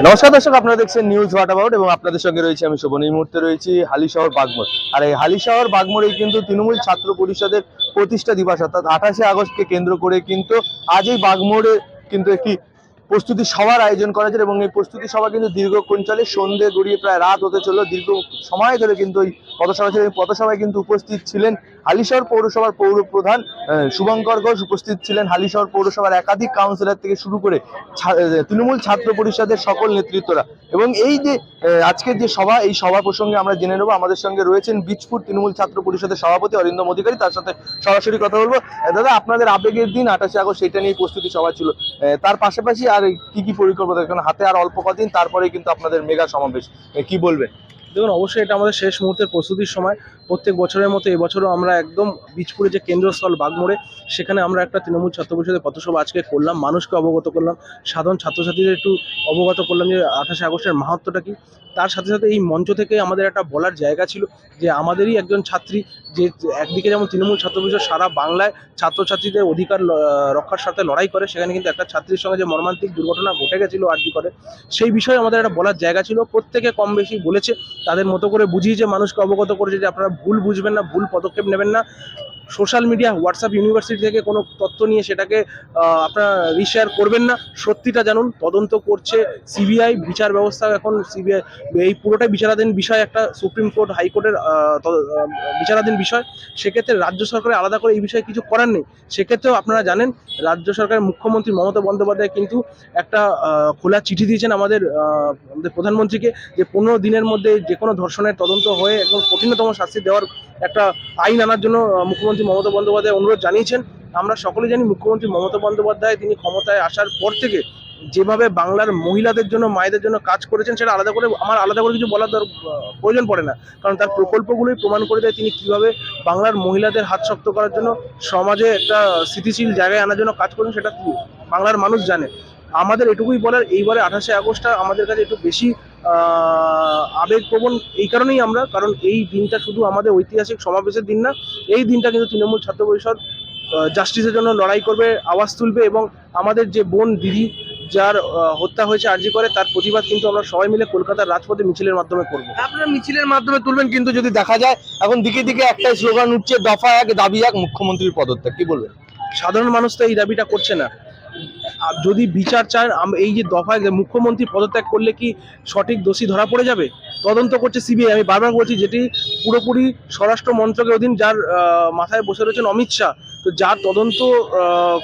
নমস্কার দর্শক, আপনারা দেখছেন নিউজ হোয়াট অ্যাবাউট এবং আপনাদের সঙ্গে রয়েছে আমি শোভন। এই মুহূর্তে রয়েছি হালিশহর বাগমোড়। আর এই হালিশহর বাগমোড়েই কিন্তু তৃণমূল ছাত্র পরিষদের প্রতিষ্ঠা দিবস অর্থাৎ 28শে আগস্টকে কেন্দ্র করে কিন্তু আজ এই বাগমোড়ে কিন্তু একটি প্রস্তুতি সভার আয়োজন করা হয়েছে এবং এই প্রস্তুতি সভা কিন্তু দীর্ঘক্ষণ চলে, সন্ধ্যে গড়িয়ে প্রায় রাত হতে চললো। দীর্ঘ সময় ধরে কিন্তু এই পথসভা ছিল। এই পথসভায় কিন্তু উপস্থিত ছিলেন হালিশহর পৌরসভার পৌর প্রধান শুভঙ্কর ঘোষ, উপস্থিত ছিলেন হালিশহর পৌরসভার একাধিক কাউন্সিলর থেকে শুরু করে তৃণমূল ছাত্র পরিষদের সকল নেতৃত্বরা। এবং এই যে আজকের যে সভা, এই সভা প্রসঙ্গে আমরা জেনে নেবো। আমাদের সঙ্গে রয়েছেন বীজপুর তৃণমূল ছাত্র পরিষদের সভাপতি অরিন্দম অধিকারী, তার সাথে সরাসরি কথা বলবো। দাদা, আপনাদের আবেগের দিন 28শে আগস্ট, সেটা নিয়ে প্রস্তুতি সভা ছিল, তার পাশাপাশি আর কি কি পরিকল্পনা, কারণ হাতে আর অল্প কদিন, তারপরেই কিন্তু আপনাদের মেগা সমাবেশ, কি বলবেন? দেখুন, অবশ্যই এটা আমাদের শেষ মুহূর্তের প্রস্তুতির সময়। প্রত্যেক বছরের মতো এবছরও আমরা একদম বীজপুরে যে কেন্দ্রস্থল বাগমোড়ে, সেখানে আমরা একটা তৃণমূল ছাত্র পরিষদের পথসভা আজকে করলাম, মানুষকে অবগত করলাম, সাধারণ ছাত্রছাত্রীদের একটু অবগত করলাম যে 28শে আগস্টের মাহাত্ম্যটা কী। তার সাথে সাথে এই মঞ্চ থেকে আমাদের একটা বলার জায়গা ছিল যে আমাদেরই একজন ছাত্রী, যে একদিকে যেমন তৃণমূল ছাত্র পরিষদ সারা বাংলায় ছাত্রছাত্রীদের অধিকার রক্ষার সাথে লড়াই করে, সেখানে কিন্তু একটা ছাত্রীর সঙ্গে যে মর্মান্তিক দুর্ঘটনা ঘটে গেছিলো আরজি করে, সেই বিষয়ে আমাদের একটা বলার জায়গা ছিল। প্রত্যেকে কম বেশি বলেছে, তাদের মতো করে বুঝিয়েছে, মানুষকে অবগত করেছে যে আপনারা ভুল বুঝবেন না, ভুল পদক্ষেপ নেবেন না। সোশ্যাল মিডিয়া, হোয়াটসঅ্যাপ ইউনিভার্সিটি থেকে কোনো তথ্য নিয়ে সেটাকে আপনারা রিশেয়ার করবেন না। সত্যিটা জানুন, তদন্ত করছে সিবিআই, বিচার ব্যবস্থা এখন সিবিআই, এই পুরোটাই বিচারাধীন বিষয়, একটা সুপ্রিম কোর্ট হাইকোর্টের বিচারাধীন বিষয়। সেক্ষেত্রে রাজ্য সরকারের আলাদা করে এই বিষয়ে কিছু করার নেই। সেক্ষেত্রেও আপনারা জানেন, রাজ্য সরকারের মুখ্যমন্ত্রী মমতা বন্দ্যোপাধ্যায় কিন্তু একটা খোলা চিঠি দিয়েছেন আমাদের প্রধানমন্ত্রীকে, যে 15 দিনের মধ্যে যে কোনো ধর্ষণের তদন্ত হয়ে একদম কঠিনতম শাস্তি দেওয়ার একটা আইন আনার জন্য মুখ্যমন্ত্রী মমতা বন্দ্যোপাধ্যায় অনুরোধ জানিয়েছেন। আমরা সকলে জানি, মুখ্যমন্ত্রী মমতা বন্দ্যোপাধ্যায় তিনি ক্ষমতায় আসার পর থেকে যেভাবে বাংলার মহিলাদের জন্য, মায়েদের জন্য কাজ করেছেন, সেটা আলাদা করে কিছু বলার প্রয়োজন পড়ে না। কারণ তার প্রকল্পগুলোই প্রমাণ করে দেয় তিনি কিভাবে বাংলার মহিলাদের হাত শক্ত করার জন্য, সমাজে একটা স্থিতিশীল জায়গায় আনার জন্য কাজ করেন, সেটা বাংলার মানুষ জানে। আমাদের এটুকুই বলার, এইবারে 28শে আগস্টটা আমাদের কাছে একটু বেশি আবেগপ্রবণ এই কারণেই কারণ এই দিনটা শুধু আমাদের ঐতিহাসিক সমাবেশের দিন না, এই দিনটা কিন্তু তৃণমূল ছাত্র পরিষদ জাস্টিসের জন্য লড়াই করবে, আওয়াজ তুলবে এবং আমাদের যে বোন দিদি যার হত্যা হয়েছে আরজি করে, তার প্রতিবাদ কিন্তু আমরা সবাই মিলে কলকাতার রাজপথে মিছিলের মাধ্যমে করবো। আপনারা মিছিলের মাধ্যমে তুলবেন, কিন্তু যদি দেখা যায় এখন দিকে দিকে একটাই স্লোগান উঠছে, দফা এক দাবি এক, মুখ্যমন্ত্রীর পদত্যাগ, কি বলবেন? সাধারণ মানুষ তো এই দাবিটা করছে না। যদি বিচার চান, এই যে দফায় মুখ্যমন্ত্রী পদত্যাগ করলে কি সঠিক দোষী ধরা পড়ে যাবে? তদন্ত করছে সিবিআই। আমি বারবার বলছি, যেটি পুরোপুরি স্বরাষ্ট্র মন্ত্রকের অধীন, যার মাথায় বসে রয়েছেন অমিত শাহ, তো যার তদন্ত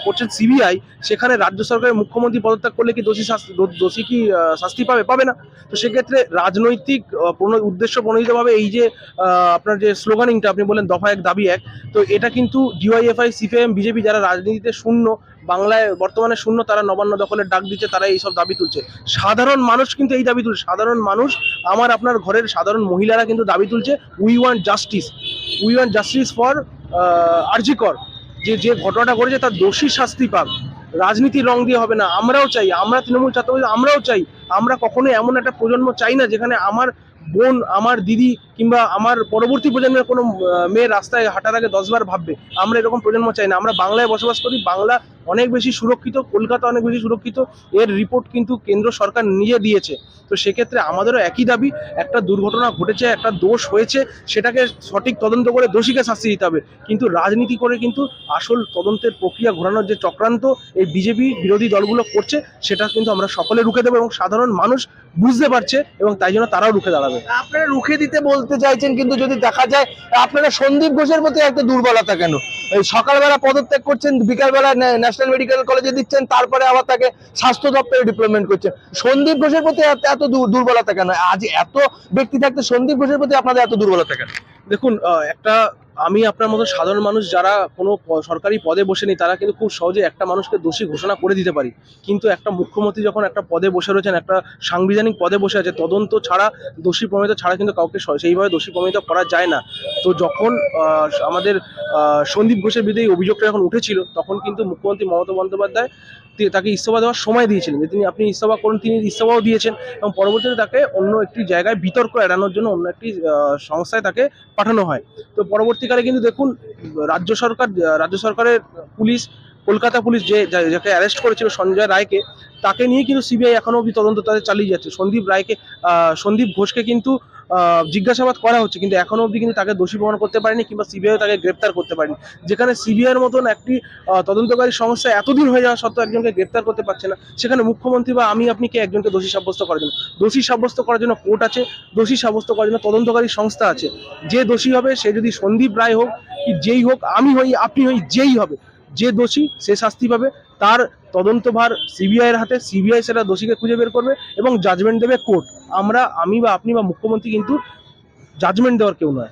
করছেন সিবিআই, সেখানে রাজ্য সরকারের মুখ্যমন্ত্রী পদত্যাগ করলে কি দোষী কি শাস্তি পাবে না? তো সেক্ষেত্রে রাজনৈতিক উদ্দেশ্য প্রণোদিতভাবে এই যে আপনার যে স্লোগানিংটা আপনি বলেন, দফা এক দাবি এক, তো এটা কিন্তু ডিওয়াইএফআই, সিপিআইএম, বিজেপি যারা রাজনীতিতে শূন্য, বাংলায় বর্তমানে শূন্য, তারা নবান্ন দখলের ডাক দিচ্ছে, তারা এইসব দাবি তুলছে। সাধারণ মানুষ কিন্তু এই দাবি তুলছে, সাধারণ মানুষ, আপনার ঘরের সাধারণ মহিলারা কিন্তু দাবি তুলছে, উই ওয়ান্ট জাস্টিস ফর আরজি কর। যে ঘটনাটা ঘটেছে তার দোষী শাস্তি পাক, রাজনীতির রং দিয়ে হবে না। আমরাও চাই, আমরা তৃণমূল ছাত্র আমরাও চাই, আমরা কখনোই এমন একটা প্রজন্ম চাই না যেখানে আমার বোন, আমার দিদি কিংবা আমার পরবর্তী প্রজন্মের কোনো মেয়ে রাস্তায় হাঁটার আগে 10বার ভাববে। আমরা এরকম প্রজন্ম চাই না। আমরা বাংলায় বসবাস করি, বাংলা অনেক বেশি সুরক্ষিত, কলকাতা অনেক বেশি সুরক্ষিত, এর রিপোর্ট কিন্তু কেন্দ্র সরকার নিজে দিয়েছে। তো সেক্ষেত্রে আমাদেরও একই দাবি, একটা দুর্ঘটনা ঘটেছে, একটা দোষ হয়েছে, সেটাকে সঠিক তদন্ত করে দোষীকে শাস্তি দিতে হবে। কিন্তু রাজনীতি করে কিন্তু আসল তদন্তের প্রক্রিয়া ঘোরানোর যে চক্রান্ত এই বিজেপি বিরোধী দলগুলো করছে, সেটা কিন্তু আমরা সকলে রুখে দেবো এবং সাধারণ মানুষ বুঝতে পারছে এবং তাই জন্য তারাও রুখে দাঁড়াবে। আপনারা রুখে দিতে বলতে চাইছেন, কিন্তু যদি দেখা যায় আপনারা সন্দীপ ঘোষের প্রতি একটা দুর্বলতা কেন? সকালবেলা পদত্যাগ করছেন, বিকালবেলা ন্যাশনাল মেডিকেল কলেজে দিচ্ছেন, তারপরে আবার তাকে স্বাস্থ্য দপ্তরে ডিপ্লয়মেন্ট করছেন। সন্দীপ ঘোষের প্রতি এত দুর্বলতা কেন? আজ এত ব্যক্তি থাকতে সন্দীপ ঘোষের প্রতি আপনাদের এত দুর্বলতা কেন? দেখুন, আমি আপনার মতো সাধারণ মানুষ যারা কোনো সরকারি পদে বসে নেই, তারা কিন্তু খুব সহজে একটা মানুষকে দোষী ঘোষণা করে দিতে পারি। কিন্তু একটা মুখ্যমন্ত্রী যখন একটা পদে বসে রয়েছেন, একটা সাংবিধানিক পদে বসে আছে, তদন্ত ছাড়া, দোষী প্রমাণিত ছাড়া কিন্তু কাউকে সেইভাবে দোষী প্রমাণিত করা যায় না। তো যখন আমাদের সন্দীপ ঘোষের বিরুদ্ধে এই অভিযোগটা যখন উঠেছিল, তখন কিন্তু মুখ্যমন্ত্রী মমতা বন্দ্যোপাধ্যায় তাকে ইস্তফা দেওয়ার সময় দিয়েছিলেন, যে আপনি ইস্তফা করুন। তিনি ইস্তফাও দিয়েছেন এবং পরবর্তীতে তাকে অন্য একটি জায়গায় বিতর্ক এড়ানোর জন্য অন্য একটি সংস্থায় তাকে পাঠানো হয়। তো পরবর্তীকালে কিন্তু দেখুন, রাজ্য সরকারের পুলিশ কলকাতা পুলিশ যাকে অ্যারেস্ট করেছিল সঞ্জয় রায়কে, তাকে নিয়ে কিন্তু সিবিআই এখনো অবধি তদন্ত তাদের চালিয়ে যাচ্ছে। সন্দীপ ঘোষকে কিন্তু জিজ্ঞাসাবাদ করা হচ্ছে, কিন্তু এখনো অবধি কিন্তু তাকে দোষী প্রমাণ করতে পারেনি, কিংবা সিবিআই তাকে গ্রেপ্তার করতে পারেনি। যেখানে সিবিআইয়ের মতন একটি তদন্তকারী সংস্থা এতদিন হয়ে যাওয়া সত্ত্বেও একজনকে গ্রেপ্তার করতে পারছে না, সেখানে মুখ্যমন্ত্রী বা আপনি কে একজনকে দোষী সাব্যস্ত করার জন্য? দোষী সাব্যস্ত করার জন্য কোর্ট আছে, দোষী সাব্যস্ত করার জন্য তদন্তকারী সংস্থা আছে। যে দোষী হবে, সে যদি সন্দীপ রায় হোক কি যেই হোক, আমি হই আপনি হই, যেই হবে, যে দোষী সে শাস্তি পাবে। তার তদন্তভার সিবিআই এর হাতে, সিবিআই সেটা দোষীকে খুঁজে বের করবে এবং জাজমেন্ট দেবে কোর্ট। আমি বা আপনি বা মুখ্যমন্ত্রী কিন্তু জাজমেন্ট দেওয়ার কেউ নয়।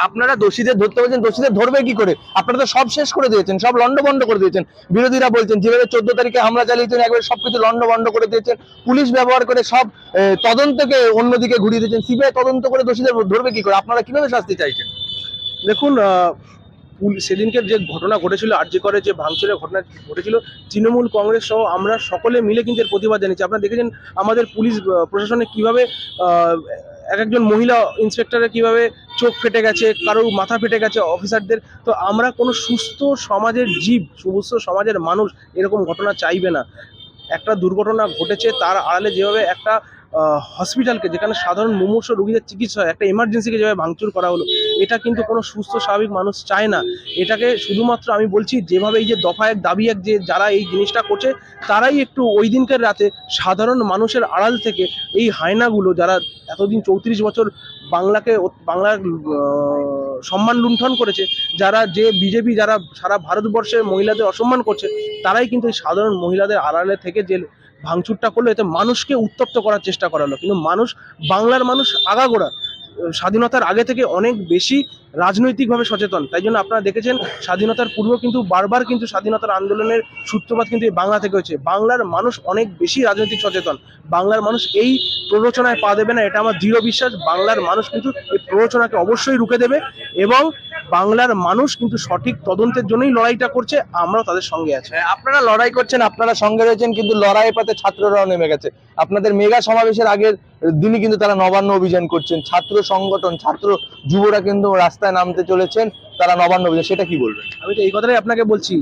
আপনারা দোষীদের ধরতে বলছেন, দোষীদের ধরবে কি করে? আপনারা তো সব শেষ করে দিয়েছেন, সব লন্ডভন্ড করে দিয়েছেন। বিরোধীরা বলছেন যেভাবে 14 তারিখে হামলা চালিয়েছেন, একবারে সবকিছু লন্ডভন্ড করে দিয়েছেন, পুলিশ ব্যবহার করে সব তদন্তকে অন্যদিকে ঘুরিয়ে দিয়েছেন। সিবিআই তদন্ত করে দোষীদের ধরবে কি করে? আপনারা কিভাবে শাস্তি চাইছেন? দেখুন, সেদিনকে যে ঘটনা ঘটেছিল, আরজি করে যে ভাঙচুরের ঘটনা ঘটেছিল, তৃণমূল কংগ্রেস সহ আমরা সকলে মিলে কিন্তু এর প্রতিবাদ জানিয়েছি। আপনারা দেখেছেন আমাদের পুলিশ প্রশাসনে কিভাবে একজন মহিলা ইন্সপেক্টরের কিভাবে চোখ ফেটে গেছে, কারো মাথা ফেটে গেছে অফিসারদের। তো আমরা কোনো সুস্থ সমাজের জীব, সুস্থ সমাজের মানুষ এরকম ঘটনা চাইবে না। একটা দুর্ঘটনা ঘটেছে, তার আড়ালে যেভাবে একটা হসপিটালকে, যেখানে সাধারণ মুমূর্ষু রোগীদের চিকিৎসা হয়, একটা এমার্জেন্সিকে যেভাবে ভাঙচুর করা হলো, এটা কিন্তু কোনো সুস্থ স্বাভাবিক মানুষ চায় না। এটাকে শুধুমাত্র আমি বলছি, যেভাবে এই যে দফা এক দাবি এক, যে যারা এই জিনিসটা করছে তারাই একটু ওই দিনকার রাতে সাধারণ মানুষের আড়াল থেকে এই হায়নাগুলো, যারা এতদিন 34 বছর বাংলার সম্মান লুণ্ঠন করেছে, যে বিজেপি যারা সারা ভারতবর্ষে মহিলাদের অসম্মান করছে, তারাই কিন্তু এই সাধারণ মহিলাদের আড়ালে থেকে যে ভাঙচুরটা করলো, এতে মানুষকে উত্তপ্ত করার চেষ্টা করা হলো। কিন্তু বাংলার মানুষ আগাগোড়া স্বাধীনতার আগে থেকে অনেক বেশি রাজনৈতিকভাবে সচেতন। তাই জন্য আপনারা দেখেছেন স্বাধীনতার পূর্ব কিন্তু বারবার কিন্তু স্বাধীনতার আন্দোলনের সূত্রপাত কিন্তু এই বাংলা থেকে হয়েছে। বাংলার মানুষ অনেক বেশি রাজনৈতিক সচেতন। বাংলার মানুষ এই প্ররোচনায় পা দেবে না, এটা আমার দৃঢ় বিশ্বাস। বাংলার মানুষ কিন্তু এই প্ররোচনাকে অবশ্যই রুখে দেবে, এবং বাংলার মানুষ কিন্তু সঠিক তদন্তের জন্যই লড়াইটা করছে। আমরাও তাদের সঙ্গে আছি। আপনারা লড়াই করছেন, আপনারা সঙ্গে রয়েছেন, কিন্তু লড়াইয়ের পথে ছাত্ররাও নেমে গেছে। আপনাদের মেগা সমাবেশের আগের দিনই কিন্তু তারা নবান্ন অভিযান করছেন। ছাত্র সংগঠন, ছাত্র যুবরা কিন্তু রাস্তায় নামতে চলেছেন, তারা নবান্ন অভিযান, সেটা কি বলবেন? আমি তো এই কথাটাই আপনাকে বলছি,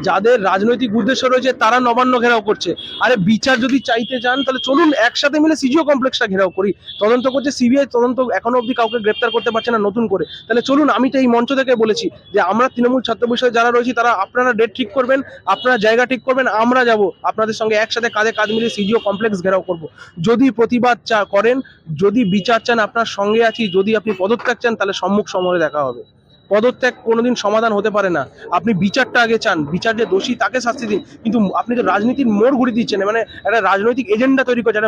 যাদের রাজনৈতিক উদ্দেশ্য রয়েছে তারা নবান্ন ঘেরাও করছে। আরে বিচার যদি চাইতে চান, তাহলে চলুন একসাথে মিলে সিজিও কমপ্লেক্সটা ঘেরাও করি। তদন্ত করছে সিবিআই, তদন্ত এখনো অবধি কাউকে গ্রেপ্তার করতে পারছে না নতুন করে। তাহলে চলুন, আমি তো এই মঞ্চ থেকে বলেছি যে আমরা তৃণমূল ছাত্র পরিষদে যারা রয়েছি, তারা আপনারা ডেট ঠিক করবেন, আপনারা জায়গা ঠিক করবেন, আমরা যাব আপনাদের সঙ্গে একসাথে কাঁধে কাঁধ মিলিয়ে সিজিও কমপ্লেক্স ঘেরাও করব। যদি প্রতিবাদ করেন, যদি বিচার চান, আপনার সঙ্গে আছি। যদি আপনি পদত্যাগ চান, তাহলে সম্মুখ সমরে দেখা হবে। পদত্যাগ কোনোদিন সমাধান হতে পারে না। আপনি বিচারটা আগে চান, বিচার যে দোষী তাকে শাস্তি দিন, কিন্তু আপনি তো রাজনীতির মোড় ঘুরিয়ে দিচ্ছেন, মানে একটা রাজনৈতিক এজেন্ডা তৈরি করছে।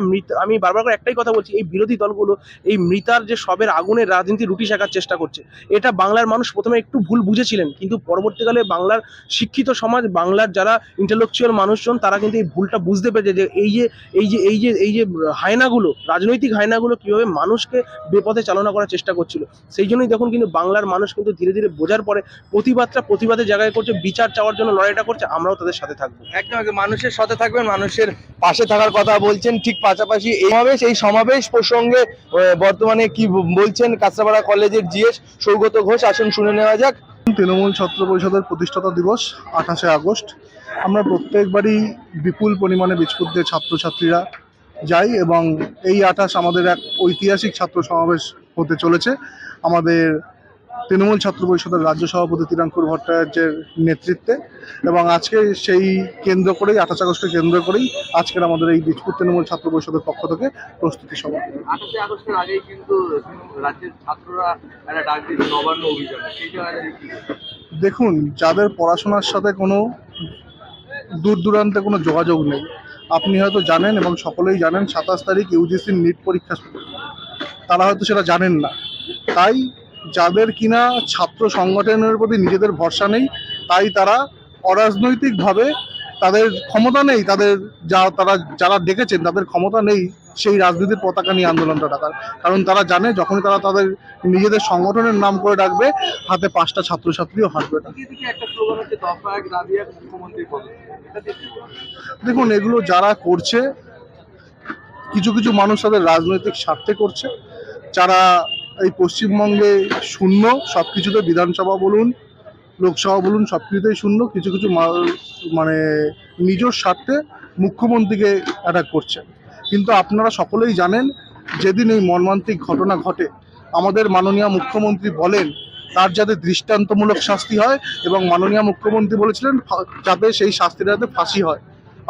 আমি বারবার করে একটাই কথা বলছি, এই বিরোধী দলগুলো এই মৃতার যে সবের আগুনের রাজনীতি রুটি শেখার চেষ্টা করছে। এটা বাংলার মানুষ প্রথমে একটু ভুল বুঝেছিলেন, কিন্তু পরবর্তীকালে বাংলার শিক্ষিত সমাজ, বাংলার যারা ইন্টেলেকচুয়াল মানুষজন, তারা কিন্তু এই ভুলটা বুঝতে পেরেছে যে এই যে হায়নাগুলো, রাজনৈতিক হায়নাগুলো কিভাবে মানুষকে বেপথে চালনা করার চেষ্টা করছিল। সেই জন্যই দেখুন কিন্তু বাংলার মানুষ কিন্তু ধীরে ধীরে বোঝার পরে প্রতিবাদের জায়গায় করছে, বিচার চাওয়ার জন্য লড়াইটা করছে। আমরাও তাদের সাথে থাকবো। একদম মানুষের সাথে থাকবেন, মানুষের পাশে থাকার কথা বলছেন। ঠিক পাশাপাশি এই সমাবেশ প্রসঙ্গে বর্তমানে কি বলছেন কাঁচরাপাড়া কলেজের জিএস সৌগত ঘোষ, আসুন শুনে নেওয়া যাক। তৃণমূল ছাত্র পরিষদের প্রতিষ্ঠাতা দিবস 28শে আগস্ট। আমরা প্রত্যেকবারই বিপুল পরিমাণে বীজপুরদের ছাত্রছাত্রীরা যাই, এবং এই 28 আমাদের এক ঐতিহাসিক ছাত্র সমাবেশ হতে চলেছে। আমাদের তৃণমূল ছাত্র পরিষদের রাজ্য সভাপতি তিরাঙ্কুর ভট্টাচার্যের নেতৃত্বে, এবং আজকে সেই কেন্দ্র করেই 28 আগস্টকে কেন্দ্র করেই আজকের আমাদের এই বীজপুর তৃণমূল ছাত্র পরিষদের পক্ষ থেকে প্রস্তুতি সভা। 28 আগস্টের আগেই কিন্তু রাজ্যের ছাত্ররা একটা ডাক দিয়েছে নবান্ন অভিযান, সেই জায়গায় দেখুন, যাদের পড়াশোনার সাথে কোনো দূর দূরান্তে কোনো যোগাযোগ নেই, আপনি হয়তো জানেন এবং সকলেই জানেন 27 তারিখ ইউজিসির নিট পরীক্ষা শুরু, তারা হয়তো সেটা জানেন না। তাই যাদের কিনা ছাত্র সংগঠনের প্রতি নিজেদের ভরসা নেই, তাই তারা অরাজনৈতিকভাবে, তাদের ক্ষমতা নেই, যারা ডেকেছেন তাদের ক্ষমতা নেই সেই রাজনীতির পতাকা নিয়ে আন্দোলনটা ডাকার। কারণ তারা জানে যখনই তারা তাদের নিজেদের সংগঠনের নাম করে ডাকবে, হাতে 5টা ছাত্রছাত্রীও হাঁটবে না। দেখুন, এগুলো যারা করছে, কিছু কিছু মানুষ তাদের রাজনৈতিক স্বার্থে করছে। যারা এই পশ্চিমবঙ্গে শূন্য সব কিছুতে, বিধানসভা বলুন, লোকসভা বলুন সব কিছুতেই শূন্য, কিছু কিছু মানে নিজের স্বার্থে মুখ্যমন্ত্রীকে অ্যাটাক করছেন। কিন্তু আপনারা সকলেই জানেন, যেদিন এই মর্মান্তিক ঘটনা ঘটে আমাদের মাননীয় মুখ্যমন্ত্রী বলেন তার যাতে দৃষ্টান্তমূলক শাস্তি হয়, এবং মাননীয় মুখ্যমন্ত্রী বলেছিলেন যাতে সেই শাস্তির যাতে ফাঁসি হয়।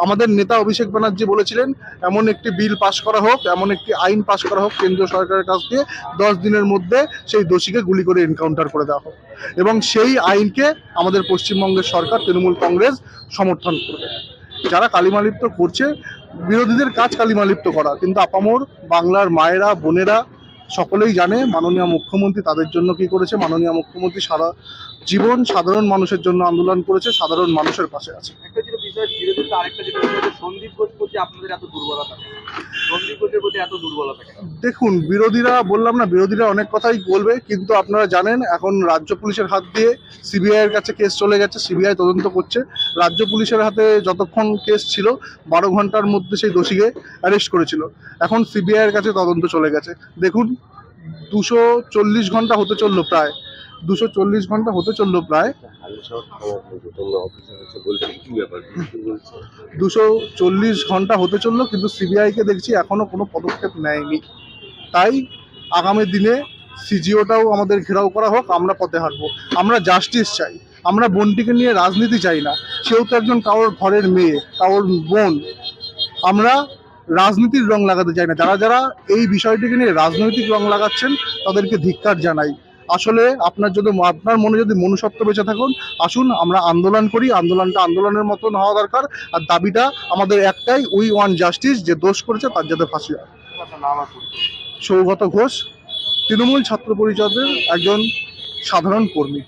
আমাদের নেতা অভিষেক ব্যানার্জি বলেছিলেন এমন একটি বিল পাশ করা হোক, এমন একটি আইন পাশ করা হোক কেন্দ্রীয় সরকারের কাছ দিয়ে, 10 দিনের মধ্যে সেই দোষীকে গুলি করে এনকাউন্টার করে দেওয়া হোক, এবং সেই আইনকে আমাদের পশ্চিমবঙ্গের সরকার তৃণমূল কংগ্রেস সমর্থন করবে। যারা কালিমালিপ্ত করছে, বিরোধীদের কাজ কালিমালিপ্ত করা, কিন্তু আপামর বাংলার মায়েরা বোনেরা সকলেই জানে মাননীয় মুখ্যমন্ত্রী তাদের জন্য কি করেছে। মাননীয় মুখ্যমন্ত্রী সারা জীবন সাধারণ মানুষের জন্য আন্দোলন করেছে, সাধারণ মানুষের পাশে আছে। একটা যেটা বিষয় বিরোধীদের, আরেকটা যেটা বিষয় যে সন্দীপ ঘোষ প্রতি আপনাদের এত দুর্বলতা কেন? সন্দীপ ঘোষের প্রতি এত দুর্বলতা কেন? দেখুন, বিরোধীরা বললাম না, বিরোধীরা অনেক কথাই বলবে, কিন্তু আপনারা জানেন এখন রাজ্য পুলিশের হাত দিয়ে সিবিআই এর কাছে কেস চলে গেছে, সিবিআই তদন্ত করছে। রাজ্য পুলিশের হাতে যতক্ষণ কেস ছিল 12 ঘন্টার মধ্যে সেই দোষীকে অ্যারেস্ট করেছিল, এখন সিবিআই এর কাছে তদন্ত চলে গেছে। দেখুন 240 ঘন্টা হতে চললো, প্রায় 240 ঘন্টা হতে চললো, প্রায় 240 ঘন্টা হতে চললো, কিন্তু সিবিআইকে দেখছি এখনো কোনো পদক্ষেপ নেয়নি। তাই আগামী দিনে সিজিওটাও আমাদের ঘেরাও করা হোক, আমরা পথে হাঁটবো। আমরা জাস্টিস চাই, আমরা বোনটিকে নিয়ে রাজনীতি চাই না, সেও তো একজন কারোর ঘরের মেয়ে, কারোর বোন। আমরা রাজনীতির রং লাগাতে চাই না। যারা যারা এই বিষয়টিকে নিয়ে রাজনৈতিক রং লাগাচ্ছেন তাদেরকে ধিক্কার জানাই। আসলে আপনার মনে যদি মনুষ্যত্ব বেঁচে থাকুন, আসুন আমরা আন্দোলন করি। আন্দোলনটা আন্দোলনের মতন হওয়া দরকার, আর দাবিটা আমাদের একটাই, উই ওয়ান্ট জাস্টিস। যে দোষ করেছে তার যাতে ফাঁসি হয়। সৌগত ঘোষ, তৃণমূল ছাত্র পরিষদের একজন সাধারণ কর্মী।